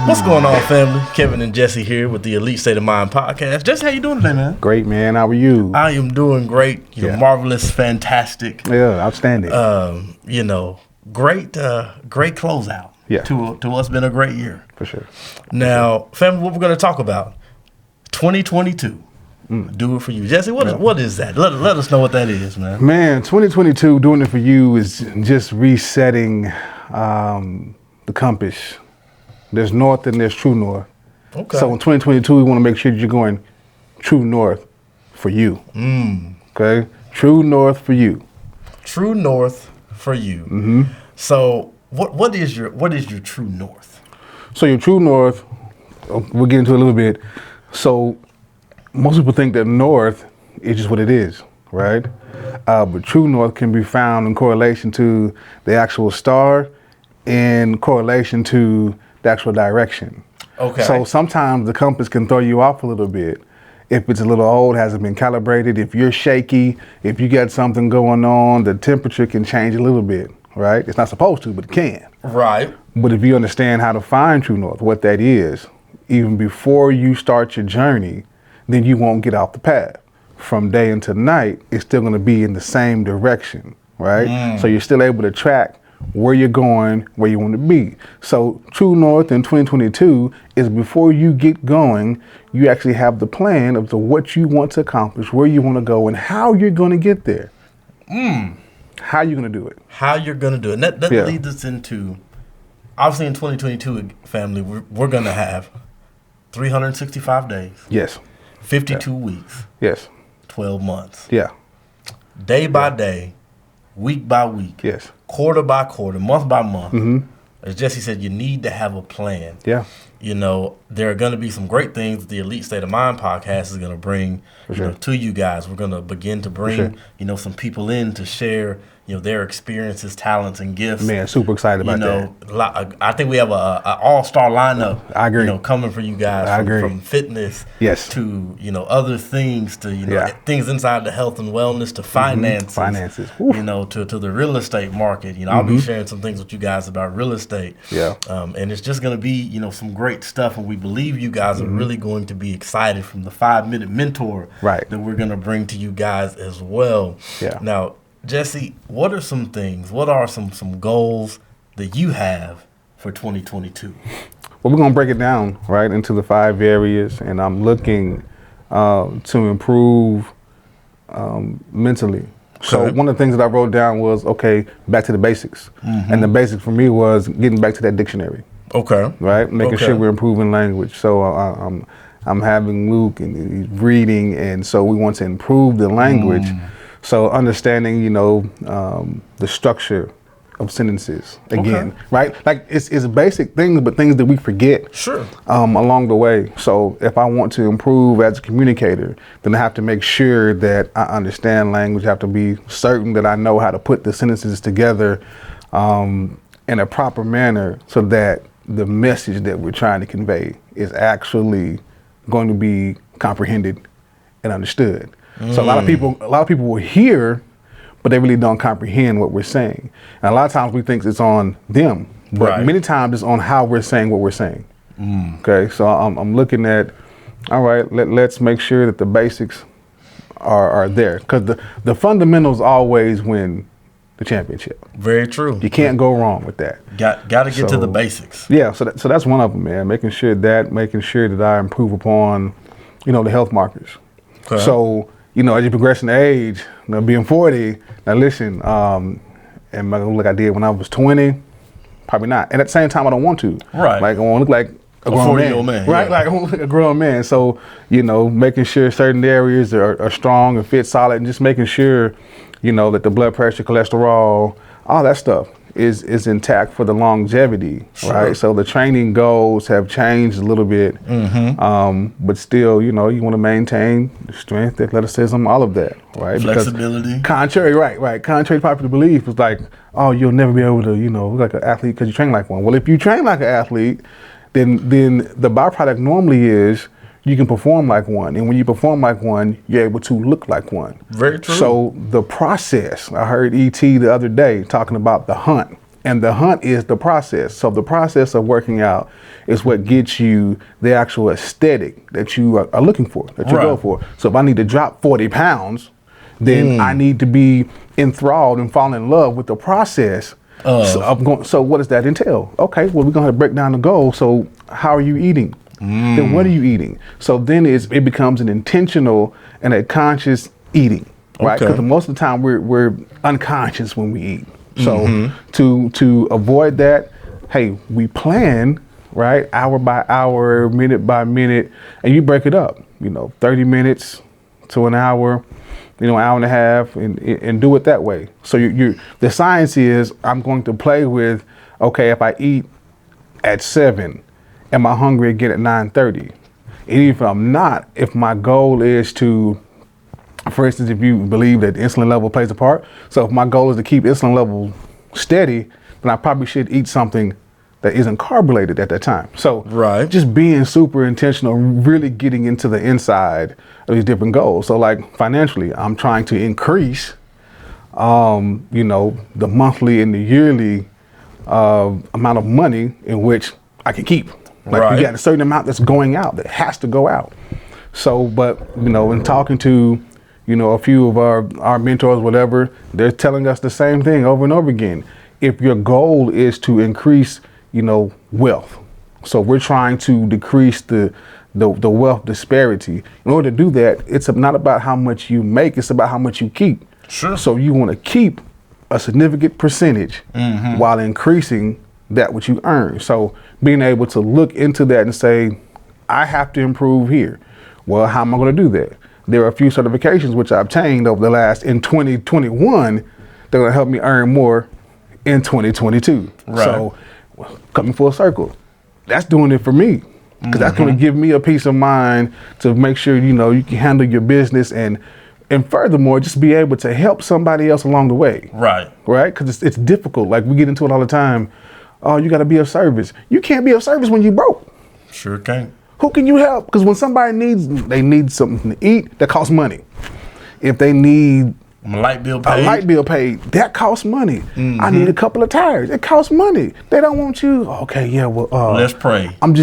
What's going on, family? Kevin and Jesse here with the Elite State of Mind podcast. Jesse, how you doing today, man? Great, man. How are you? I am doing great. You know, marvelous, fantastic. Yeah, outstanding. Great closeout. Yeah. To what's been a great year. For sure. Now, family, what we're going to talk about, 2022. Do it for you. Jesse, what is that? Let us know what that is, man. Man, 2022, doing it for you is just resetting the compass. There's north and there's true north. Okay. So in 2022, we want to make sure that you're going true north for you. Okay? True north for you. True north for you. Mm-hmm. So what is your true north? So your true north, we'll get into it a little bit. So most people think that north is just what it is, right? But true north can be found in correlation to the actual star, in correlation to the actual direction. Okay. So sometimes the compass can throw you off a little bit. If it's a little old, hasn't been calibrated, if you're shaky, if you got something going on, the temperature can change a little bit, right? It's not supposed to, but it can. Right. But if you understand how to find true north, what that is, even before you start your journey, then you won't get off the path. From day into night, it's still going to be in the same direction, right? So you're still able to track where you're going, where you want to be. So true north in 2022 is before you get going, you actually have the plan of what you want to accomplish, where you want to go, and how you're going to get there. How you're going to do it. How you're going to do it. And that leads us into, obviously in 2022, family, we're going to have 365 days. Yes. 52 weeks. Yes. 12 months. Yeah. Day by day, week by week. Yes. Quarter by quarter, month by month. Mm-hmm. As Jesse said, you need to have a plan. Yeah. You know, there are going to be some great things that the Elite State of Mind podcast is going to bring to you guys. We're going to begin to bring, some people in to share, their experiences, talents, and gifts. Man, super excited about that. I think we have a all-star lineup. I agree. Coming for you guys. From fitness to, other things to, things inside the health and wellness to finances. To the real estate market. I'll be sharing some things with you guys about real estate. Yeah. And it's just going to be, some great stuff. And we believe you guys are really going to be excited from the 5-minute mentor that we're going to bring to you guys as well. Yeah. Now, Jesse, what are some goals that you have for 2022? Well, we're going to break it down, into the 5 areas, and I'm looking to improve mentally. Okay. So one of the things that I wrote down was, back to the basics. And the basics for me was getting back to that dictionary. Okay. Right? Making sure we're improving language. So I'm having Luke and he's reading, and so we want to improve the language. So understanding, the structure of sentences again, right? Like it's basic things, but things that we forget along the way. So if I want to improve as a communicator, then I have to make sure that I understand language. I have to be certain that I know how to put the sentences together in a proper manner so that the message that we're trying to convey is actually going to be comprehended and understood. So a lot of people will hear, but they really don't comprehend what we're saying. And a lot of times we think it's on them, but many times it's on how we're saying what we're saying. Okay, so I'm looking at, all right, let's make sure that the basics are there, because the fundamentals always win the championship. Very true. You can't go wrong with that. Got to get to the basics. Yeah, so that's one of them, man. Making sure that I improve upon, the health markers. Okay. So, as you progress in age, being 40, now listen, am I gonna look like I did when I was 20? Probably not. And at the same time, I don't want to. Right. Like I want to look like a grown man. Right. Like I want to look like a grown man. So, making sure certain areas are strong and fit solid, and just making sure, that the blood pressure, cholesterol, all that stuff is intact for the longevity, right? So the training goals have changed a little bit, but still, you want to maintain strength, athleticism, all of that, right? Flexibility. Because contrary to popular belief, it's like, oh, you'll never be able to, look like an athlete because you train like one. Well, if you train like an athlete, then the byproduct normally is you can perform like one. And when you perform like one, you're able to look like one. Very true. So the process, I heard E.T. the other day talking about the hunt. And the hunt is the process. So the process of working out is what gets you the actual aesthetic that you are looking for, that you go for. So if I need to drop 40 pounds, then I need to be enthralled and fall in love with the process. So what does that entail? Okay, well, we're going to break down the goal. So how are you eating? Then what are you eating? So then it becomes an intentional and a conscious eating, right? Because most of the time we're unconscious when we eat. So to avoid that, hey, we plan, right? Hour by hour, minute by minute, and you break it up, 30 minutes to an hour, hour and a half, and do it that way. So the science is I'm going to play with, okay, if I eat at 7, am I hungry again at 9:30? And even if I'm not, if my goal is to, for instance, if you believe that insulin level plays a part, so if my goal is to keep insulin level steady, then I probably should eat something that isn't carb-related at that time. So just being super intentional, really getting into the inside of these different goals. So like financially, I'm trying to increase, the monthly and the yearly amount of money in which I can keep. Like we got a certain amount that's going out, that has to go out. So, but, in talking to, a few of our mentors, whatever, they're telling us the same thing over and over again. If your goal is to increase, wealth, so we're trying to decrease the wealth disparity. In order to do that, it's not about how much you make, it's about how much you keep. Sure. So you want to keep a significant percentage while increasing that which you earn. So being able to look into that and say, I have to improve here. Well, how am I going to do that? There are a few certifications which I obtained over the last, in 2021, they're going to help me earn more in 2022. So coming full circle, that's doing it for me. Because that's going to give me a peace of mind to make sure, you can handle your business and furthermore, just be able to help somebody else along the way. Right. Because it's difficult. Like we get into it all the time. Oh, you got to be of service. You can't be of service when you broke. Sure can't. Who can you help? Because when somebody needs something to eat, that costs money. If they need a light bill paid, that costs money. I need a couple of tires. It costs money. They don't want you. Okay, yeah, well, let's pray. I ain't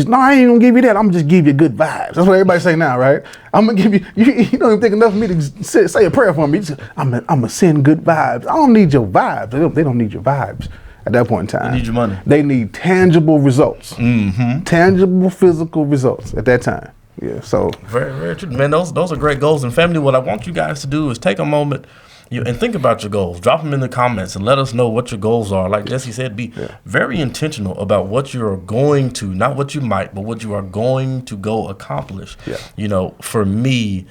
gonna give you that. I'm just give you good vibes. That's what everybody say now, right? I'm gonna give you. You don't even think enough of me to say a prayer for me. I'm gonna send good vibes. I don't need your vibes. They don't need your vibes. At that point in time, they need your money. They need tangible results, tangible physical results at that time. Yeah, so very, very true, man. Those are great goals. And family, what I want you guys to do is take a moment and think about your goals. Drop them in the comments and let us know what your goals are. Like Jesse said, be very intentional about what you are going to, not what you might, but what you are going to go accomplish. For me,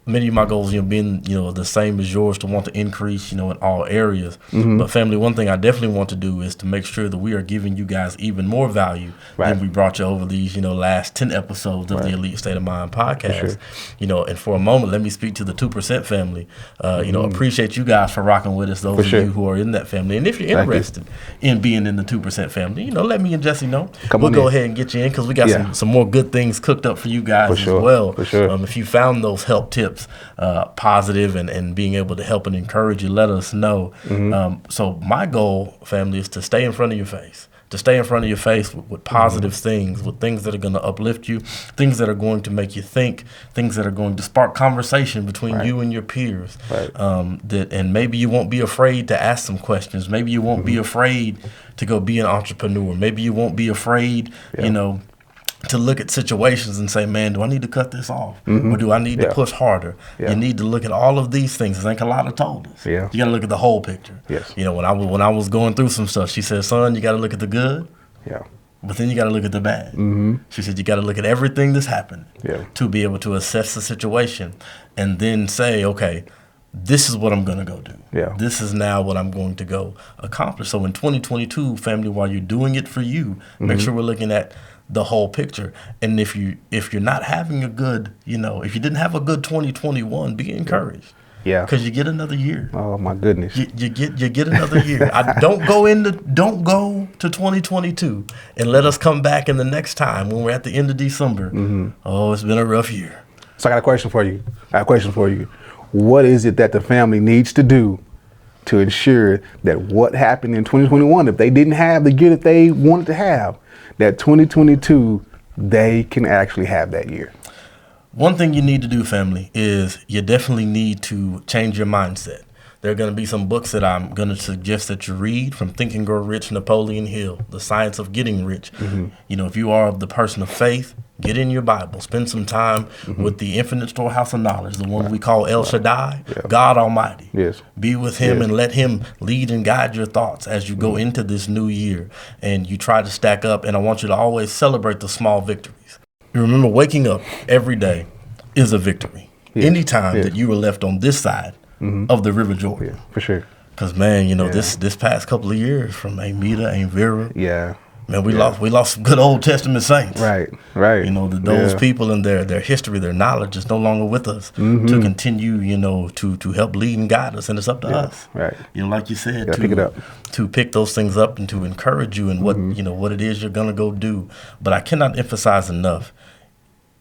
many of my goals, being, the same as yours, to want to increase, in all areas. But family, one thing I definitely want to do is to make sure that we are giving you guys even more value than we brought you over these, last 10 episodes of the Elite State of Mind podcast. And for a moment, let me speak to the 2% family. Appreciate you guys for rocking with us, those of you who are in that family. And if you're interested in being in the 2% family, let me and Jesse know. We'll go ahead and get you in, because we got some more good things cooked up for you guys as well. If you found those help tips positive and being able to help and encourage you, let us know. So my goal, family, is to stay in front of your face. To stay in front of your face with positive things, with things that are going to uplift you, things that are going to make you think, things that are going to spark conversation between you and your peers. And maybe you won't be afraid to ask some questions. Maybe you won't be afraid to go be an entrepreneur. Maybe you won't be afraid, to look at situations and say, man, do I need to cut this off? Or do I need to push harder? You need to look at all of these things. I think Alana told us. You got to look at the whole picture. When I was going through some stuff, she said, son, you got to look at the good. But then you got to look at the bad. She said, you got to look at everything that's happened to be able to assess the situation and then say, okay, this is what I'm going to go do. This is now what I'm going to go accomplish. So in 2022, family, while you're doing it for you, make sure we're looking at the whole picture. And if you're not having a good, if you didn't have a good 2021, be encouraged. Because you get another year. Oh my goodness. You get another year. Don't go to 2022 and let us come back in the next time when we're at the end of December. Oh, it's been a rough year. So I got a question for you. What is it that the family needs to do to ensure that what happened in 2021, if they didn't have the year that they wanted to have, that 2022, they can actually have that year. One thing you need to do, family, is you definitely need to change your mindset. There are going to be some books that I'm going to suggest that you read, from Think and Grow Rich, Napoleon Hill, The Science of Getting Rich. You know, if you are the person of faith, get in your Bible. Spend some time with the infinite storehouse of knowledge, the one we call El Shaddai, God Almighty. Yes. Be with him and let him lead and guide your thoughts as you go into this new year and you try to stack up. And I want you to always celebrate the small victories. You remember, waking up every day is a victory. Anytime that you were left on this side of the River Jordan. For sure. Because, man, you know, this past couple of years, from Aunt Mita, Aunt Vera, man, we lost some good Old Testament saints. Right. You know, those people and their history, their knowledge is no longer with us to continue, you know, to help lead and guide us. And it's up to us. Right. You know, like you said, pick it up. To pick those things up and to encourage you in what, you know, what it is you're going to go do. But I cannot emphasize enough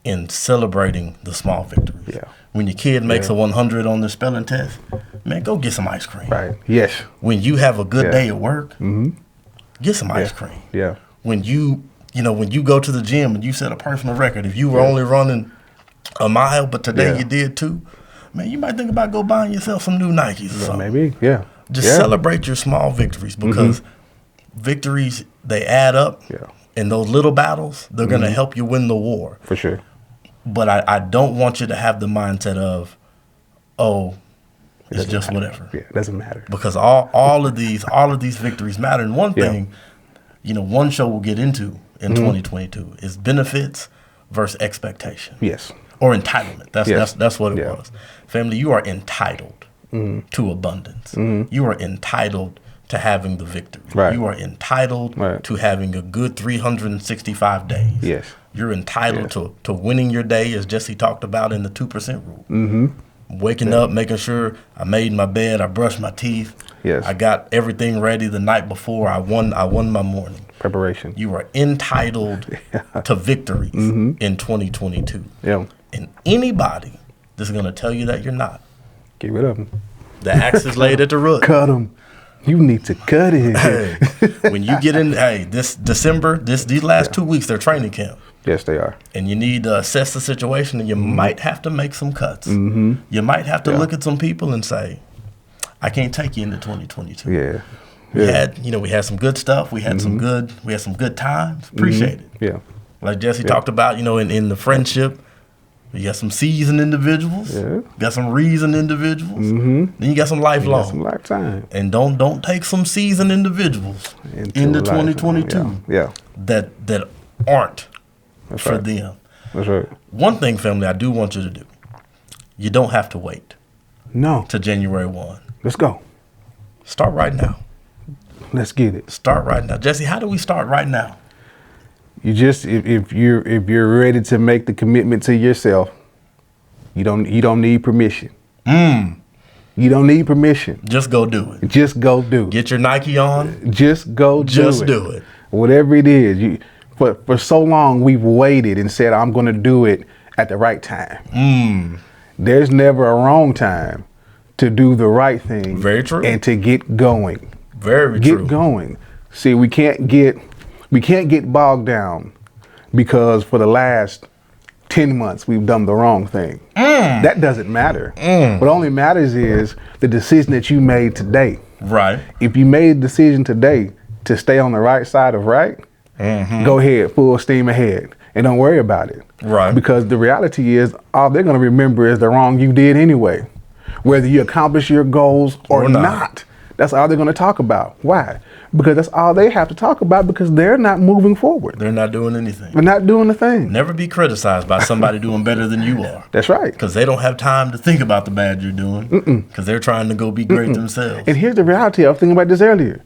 in celebrating the small victories. When your kid makes a 100 on the spelling test, man, go get some ice cream. Right. Yes. When you have a good day at work, get some ice cream. Yeah. When you go to the gym and you set a personal record, if you were only running a mile, but today you did 2, man, you might think about go buying yourself some new Nikes or something. Maybe. Just celebrate your small victories, because victories, they add up. And those little battles, they're going to help you win the war. For sure. But I don't want you to have the mindset of, it's just whatever. It doesn't matter. Because all of these victories matter. And one thing, you know, one show we'll get into in 2022 is benefits versus expectation. Yes. Or entitlement. That's what it was. Family, you are entitled to abundance. You are entitled to having the victory. You are entitled to having a good 365 days. Yes. You're entitled to winning your day, as Jesse talked about in the 2% rule. Waking up, making sure I made my bed, I brushed my teeth. I got everything ready the night before. I won my morning. Preparation. You are entitled to victories in 2022. And anybody that's going to tell you that you're not, get rid of them. The axe is laid at the root. Cut them. You need to cut it. Hey, when you get in, this December, these last 2 weeks, they're training camp. Yes, they are. And you need to assess the situation, and you might have to make some cuts. You might have to look at some people and say, I can't take you into 2022. We had some good stuff. We had some good times. Appreciate it. Like Jesse talked about, you know, in the friendship. You got some seasoned individuals. Got some reasoned individuals. Then you got some lifelong. Some lifetime. And don't take some seasoned individuals into 2022 that aren't for them. That's right. One thing, family, I do want you to do. You don't have to wait. No. To January 1. Let's go. Start right now. Let's get it. Start right now. Jesse, how do we start right now? You just, if you're ready to make the commitment to yourself, you don't need permission. You don't need permission. Just go do it. Just go do it. Get your Nike on. Just go do it. Just do it. Whatever it is. For so long we've waited and said, I'm going to do it at the right time. There's never a wrong time to do the right thing. Very true. And to get going. Very true. Get going. See, we can't get bogged down because for the last 10 months we've done the wrong thing. That doesn't matter. What only matters is the decision that you made today. Right. If you made a decision today to stay on the right side of right, go ahead, full steam ahead, and don't worry about it. Right. Because the reality is all they're going to remember is the wrong you did anyway. Whether you accomplish your goals or not. That's all they're going to talk about. Why? Because that's all they have to talk about, because they're not moving forward. They're not doing anything. They're not doing a thing. Never be criticized by somebody doing better than you are. That's right. Because they don't have time to think about the bad you're doing. Because they're trying to go be great themselves. And here's the reality. I was thinking about this earlier.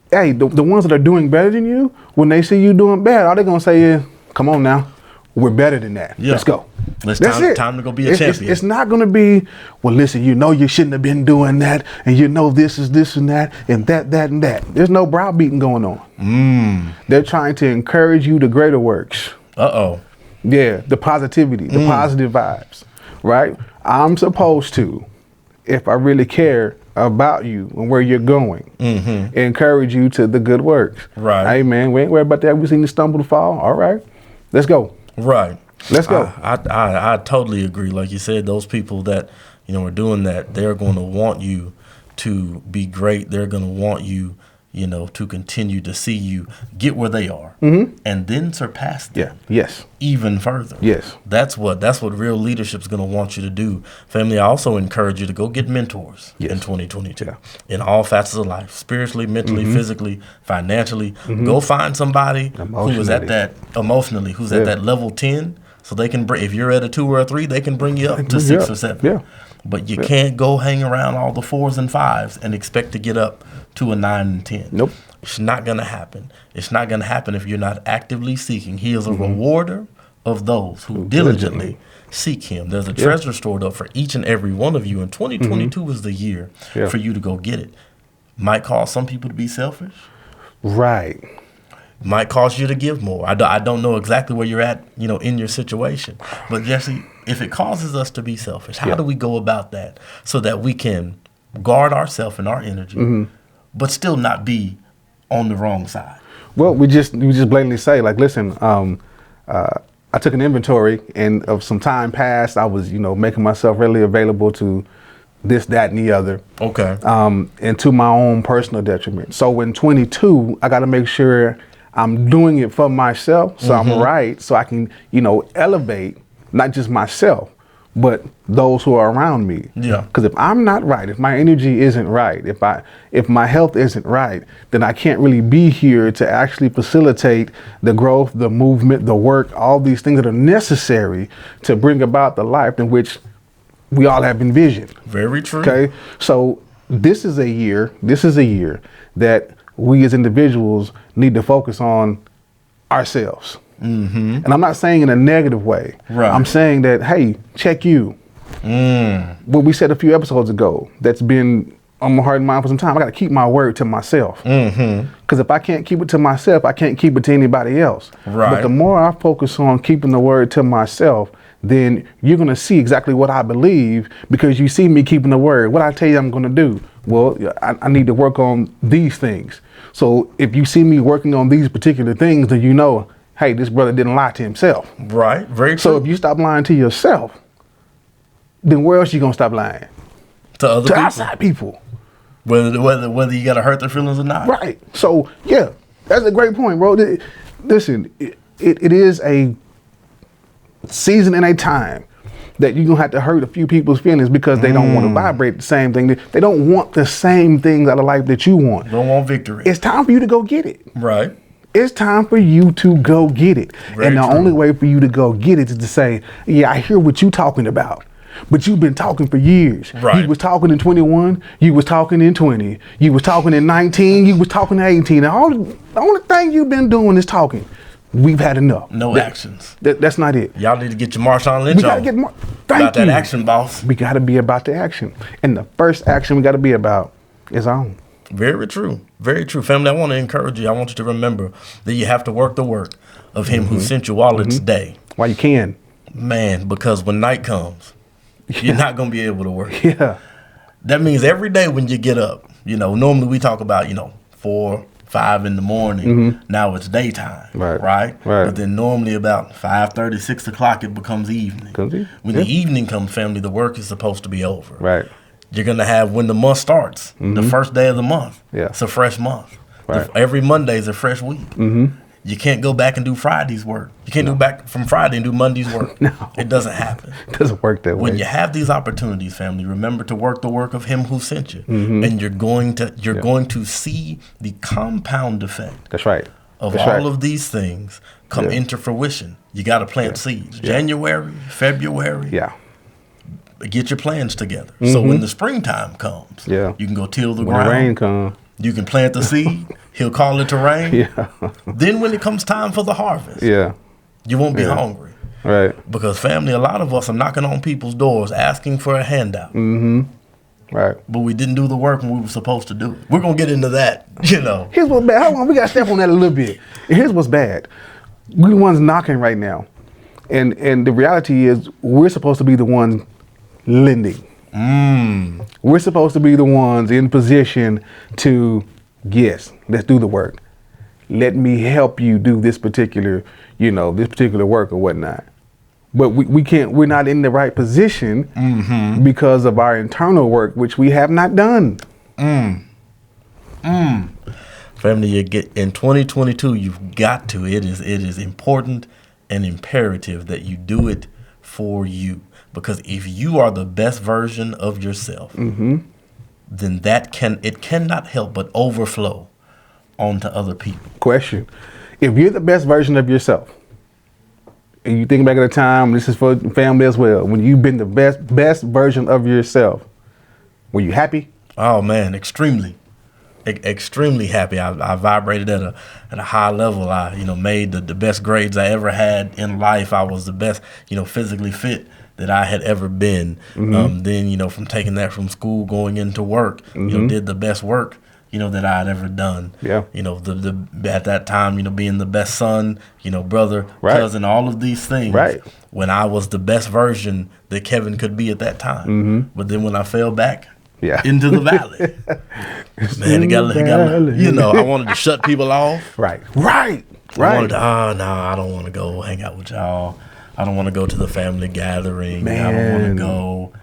Hey, the ones that are doing better than you, when they see you doing bad, all they're going to say is, come on now. We're better than that. Let's go. That's it. Time to go be a champion. It's not going to be, well, listen, you know you shouldn't have been doing that, and you know this is this and that, and that and that. There's no browbeating going on. They're trying to encourage you to greater works. Yeah, the positivity, the positive vibes, right? I'm supposed to, if I really care about you and where you're going. Encourage you to the good works. Right. Hey, man, we ain't worried about that. We seen you stumble and fall. All right. Let's go. Right. Let's go. I totally agree. Like you said, those people that, are doing that, they're going to want you to be great. They're going to want you, to continue to see you get where they are and then surpass them. Yes. Even further. Yes. That's what real leadership is going to want you to do. Family, I also encourage you to go get mentors in 2022 in all facets of life, spiritually, mentally, physically, financially. Go find somebody who is at that emotionally, who's at that level 10, so they can bring, if you're at a 2 or a 3, they can bring you up to 6 or 7. Yeah. But you can't go hang around all the 4s and 5s and expect to get up to a 9 and 10. Nope. It's not going to happen. It's not going to happen if you're not actively seeking. He is a rewarder of those who diligently seek him. There's a treasure stored up for each and every one of you, and 2022 is the year for you to go get it. Might cause some people to be selfish. Right. Might cause you to give more. I don't know exactly where you're at, in your situation. But Jesse, if it causes us to be selfish, how do we go about that so that we can guard ourselves and our energy, but still not be on the wrong side? Well, we just blatantly say, like, listen, I took an inventory, and of some time past, I was, making myself readily available to this, that, and the other. Okay. And to my own personal detriment. So in 22, I got to make sure I'm doing it for myself, so I'm right, so I can, elevate not just myself, but those who are around me. Yeah. Because if I'm not right, if my energy isn't right, if my health isn't right, then I can't really be here to actually facilitate the growth, the movement, the work, all these things that are necessary to bring about the life in which we all have envisioned. Very true. Okay. So this is a year that we as individuals need to focus on ourselves. And I'm not saying in a negative way. Right. I'm saying that, hey, check you. What we said a few episodes ago, that's been on my heart and mind for some time. I got to keep my word to myself. Because if I can't keep it to myself, I can't keep it to anybody else. Right. But the more I focus on keeping the word to myself, then you're going to see exactly what I believe, because you see me keeping the word. What I tell you I'm going to do, well, I need to work on these things. So if you see me working on these particular things, then hey, this brother didn't lie to himself. Right, very true. So if you stop lying to yourself, then where else you going to stop lying? To other people. Outside people. Whether you got to hurt their feelings or not. Right. So, yeah, that's a great point, bro. Listen, it is a season and a time that you're going to have to hurt a few people's feelings because they don't want to vibrate the same thing. They don't want the same things out of life that you want. Don't want victory. It's time for you to go get it. Right. It's time for you to go get it. Very and the only way for you to go get it is to say, yeah, I hear what you're talking about. But you've been talking for years. Right. You was talking in 21, you was talking in 20, you was talking in 19, you was talking in 18. And the only thing you've been doing is talking. We've had enough. No actions. That's not it. Y'all need to get your Marshawn Lynch on. We got to get more. About that action, boss. We got to be about the action. And the first action we got to be about is our own. Very true. Very true. Family, I want to encourage you. I want you to remember that you have to work the work of him who sent you while it's day. While you can. Man, because when night comes, you're not going to be able to work. Yeah. That means every day when you get up, normally we talk about, 4, 5 in the morning. Now it's daytime, right? But then normally about 5:30, 6 o'clock, it becomes evening. When the evening comes, family, the work is supposed to be over. Right. You're going to have, when the month starts, the first day of the month, it's a fresh month. Right. Every Monday is a fresh week. You can't go back and do Friday's work. You can't do back from Friday and do Monday's work. No. It doesn't happen. It doesn't work that way. When you have these opportunities, family, remember to work the work of him who sent you. And you're going to see the compound effect. That's right. Of all of these things come into fruition. You got to plant seeds. January, February. Yeah. Get your plans together. So when the springtime comes, you can go till the ground. When the rain comes. You can plant the seed. He'll call it to rain. Then when it comes time for the harvest, you won't be hungry. Right. Because family, a lot of us are knocking on people's doors asking for a handout. Right. But we didn't do the work when we were supposed to do it. We're going to get into that, Here's what's bad. Hold on, we got to step on that a little bit. Here's what's bad. We're the ones knocking right now. And the reality is we're supposed to be the ones lending. We're supposed to be the ones in position to, yes, let's do the work. Let me help you do this particular, this particular work or whatnot. But we can't, we're not in the right position because of our internal work, which we have not done. Family, you get in 2022, you've got to. It is important and imperative that you do it for you. Because if you are the best version of yourself, then it cannot help but overflow onto other people. Question. If you're the best version of yourself, and you think back at a time, this is for family as well, when you've been the best version of yourself, were you happy? Oh man, extremely happy. I vibrated at a high level. I made the best grades I ever had in life. I was the best physically fit that I had ever been. Then from taking that from school going into work, did the best work that I had ever done. Yeah. At that time, being the best son, brother, cousin, all of these things. Right. When I was the best version that Kevin could be at that time. But then when I fell back into the valley, man, I wanted to shut people off. Right. I wanted to, I don't want to go hang out with y'all. I don't want to go to the family gathering. Man. I don't want to go.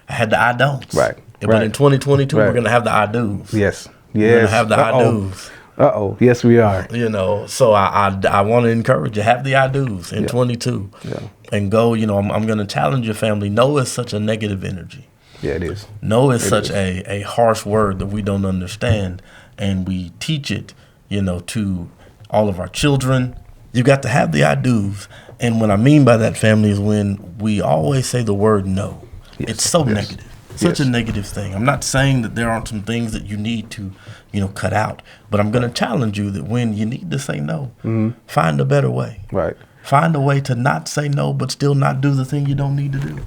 I had the I don'ts. Right. But in 2022, we're going to have the I do's. Yes. We're going to have the I do's. Yes, we are. So I want to encourage you, have the I do's in 22. Yeah. And go, I'm going to challenge your family. No is such a negative energy. Yeah, it is. No is such a harsh word that we don't understand. And we teach it, to all of our children. You got to have the I do's. And what I mean by that, family, is when we always say the word no. Yes. It's so negative. Such a negative thing. I'm not saying that there aren't some things that you need to, cut out. But I'm going to challenge you that when you need to say no, find a better way. Right. Find a way to not say no, but still not do the thing you don't need to do.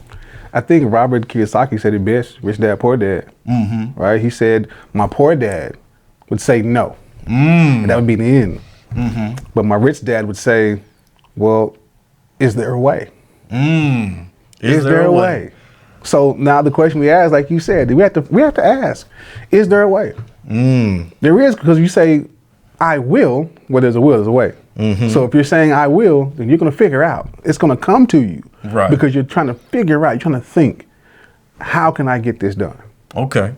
I think Robert Kiyosaki said it best, Rich Dad, Poor Dad. Right? He said, my poor dad would say no. And that would be the end. But my rich dad would say, well, is there a way? Is there a way? So now the question we ask, like you said, we have to ask, is there a way? There is, because you say, I will, well, there's a will, there's a way. So if you're saying I will, then you're going to figure out. It's going to come to you. Right. Because you're trying to figure out, you're trying to think, how can I get this done? Okay.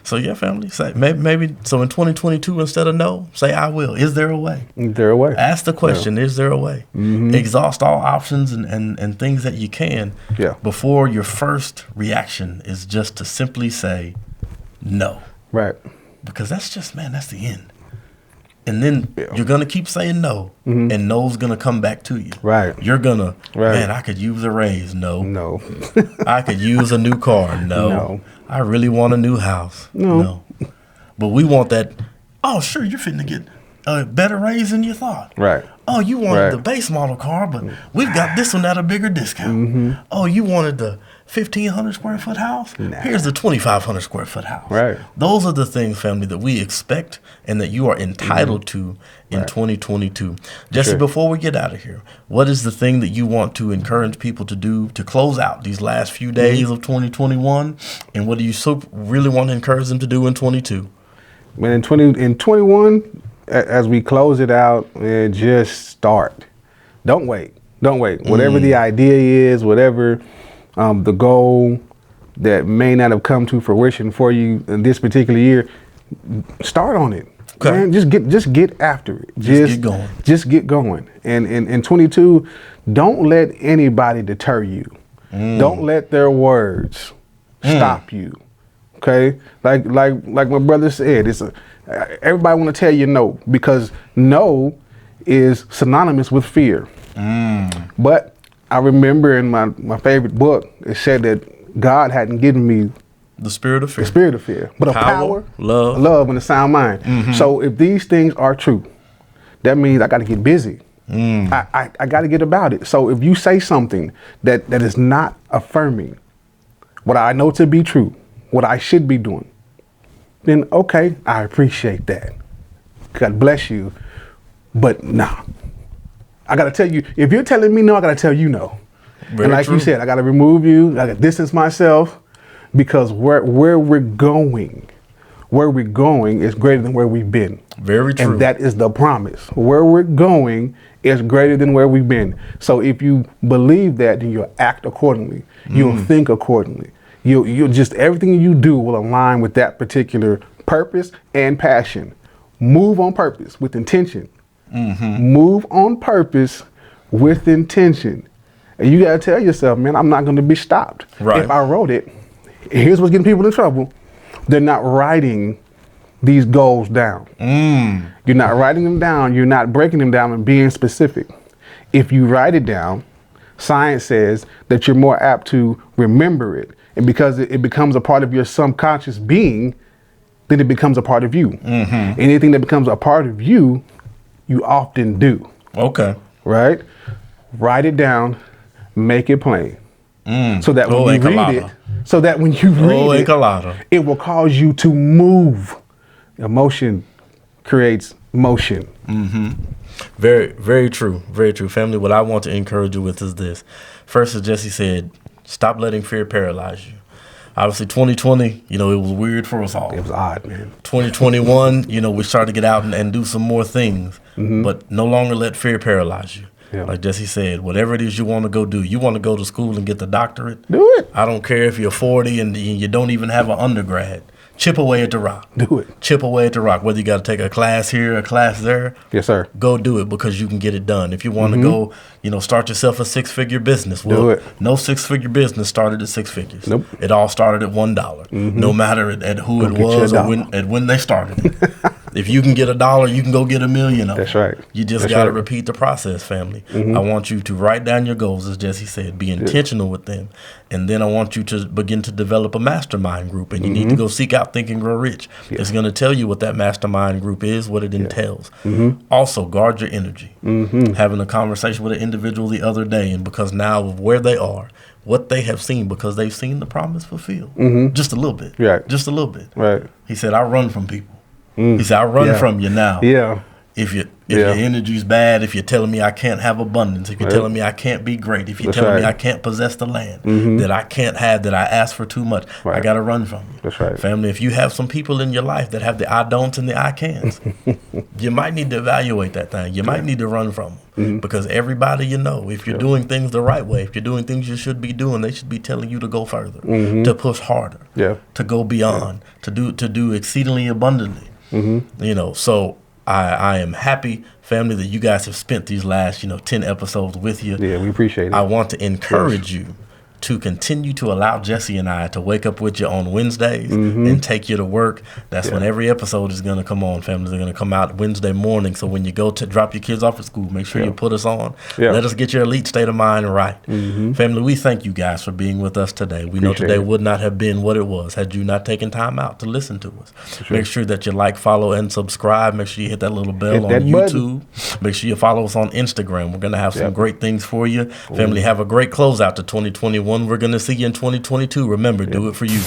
So family, say maybe so in 2022, instead of no, say I will. Is there a way? Is there a way? Ask the question, is there a way? Exhaust all options and things that you can before your first reaction is just to simply say no. Right. Because that's the end. And then you're going to keep saying no, and no's going to come back to you. Right. You're going to, man, I could use a raise. No. I could use a new car. No. I really want a new house. No. But we want that, oh, sure, you're fitting to get a better raise than you thought. Right. Oh, you wanted the base model car, but we've got this one at a bigger discount. Oh, you wanted the 1,500 square foot house? Nah. Here's the 2,500 square foot house. Right. Those are the things, family, that we expect and that you are entitled to in 2022. Jesse, before we get out of here, what is the thing that you want to encourage people to do to close out these last few days of 2021? And what do you really want to encourage them to do in 22? Man, in 21, as we close it out, just start. Don't wait. Whatever the idea is, whatever the goal that may not have come to fruition for you in this particular year, start on it. Okay. Man, just get after it. Just get going. Just get going. And in 22, don't let anybody deter you. Don't let their words stop you. Okay? Like my brother said, everybody want to tell you no, because no is synonymous with fear. But I remember in my favorite book, it said that God hadn't given me the spirit of fear, but a power, love, and a sound mind. So if these things are true, that means I got to get busy. I got to get about it. So if you say something that is not affirming what I know to be true, what I should be doing, then okay, I appreciate that. God bless you. But nah, I got to tell you, if you're telling me no, I got to tell you no. And like you said, I got to remove you. I got to distance myself. because where we're going is greater than where we've been. Very true. And that is the promise. Where we're going is greater than where we've been. So if you believe that, then you'll act accordingly. You'll think accordingly. You'll just, everything you do will align with that particular purpose and passion. Move on purpose with intention. Move on purpose with intention. And you got to tell yourself, man, I'm not going to be stopped. Right. If I wrote it, here's what's getting people in trouble. They're not writing these goals down. You're not writing them down. You're not breaking them down and being specific. If you write it down, science says that you're more apt to remember it. And because it becomes a part of your subconscious being, then it becomes a part of you. Anything that becomes a part of you, you often do. Okay. Right? Write it down, make it plain. So that when you read it, it will cause you to move. Emotion creates motion. Very, very true. Very true. Family, what I want to encourage you with is this. First, as Jesse said, stop letting fear paralyze you. Obviously, 2020, it was weird for us all. It was odd, man. 2021, we started to get out and do some more things, but no longer let fear paralyze you. Yeah. Like Jesse said, whatever it is you want to go do, you want to go to school and get the doctorate? Do it. I don't care if you're 40 and you don't even have an undergrad. Chip away at the rock. Do it. Chip away at the rock. Whether you got to take a class here, a class there. Yes, sir. Go do it because you can get it done. If you want to go, start yourself a 6-figure business. Well, do it. No 6-figure business started at 6 figures. Nope. It all started at $1. No matter at who it was or when they started it. If you can get $1, you can go get $1 million. That's right. You just got to repeat the process, family. I want you to write down your goals, as Jesse said. Be intentional with them. And then I want you to begin to develop a mastermind group. And you need to go seek out Think and Grow Rich. It's going to tell you what that mastermind group is, what it entails. Also, guard your energy. Having a conversation with an individual the other day, and because now of where they are, what they have seen, because they've seen the promise fulfilled. Just a little bit. Right. Just a little bit. Right. He said, I run from people. He said, I run from you now. Yeah. If your energy's bad, if you're telling me I can't have abundance, if you're telling me I can't be great, if you're telling me I can't possess the land, that I can't have, that I ask for too much, I got to run from you. That's right. Family, if you have some people in your life that have the I don'ts and the I can'ts, you might need to evaluate that thing. You might need to run from them. Because everybody if you're doing things the right way, if you're doing things you should be doing, they should be telling you to go further, to push harder, to go beyond, to do exceedingly abundantly. So I am happy, family, that you guys have spent these last 10 episodes with you. Yeah, we appreciate it. I want to encourage you to continue to allow Jesse and I to wake up with you on Wednesdays and take you to work. That's when every episode is going to come on. Families are going to come out Wednesday morning. So when you go to drop your kids off at school, make sure you put us on. Let us get your elite state of mind right. Family, we thank you guys for being with us today. We know today would not have been what it was had you not taken time out to listen to us. Make sure that you like, follow, and subscribe. Make sure you hit that little bell on YouTube. Make sure you follow us on Instagram. We're going to have some great things for you. Family, have a great closeout to 2021. We're going to see you in 2022. Remember, do it for you.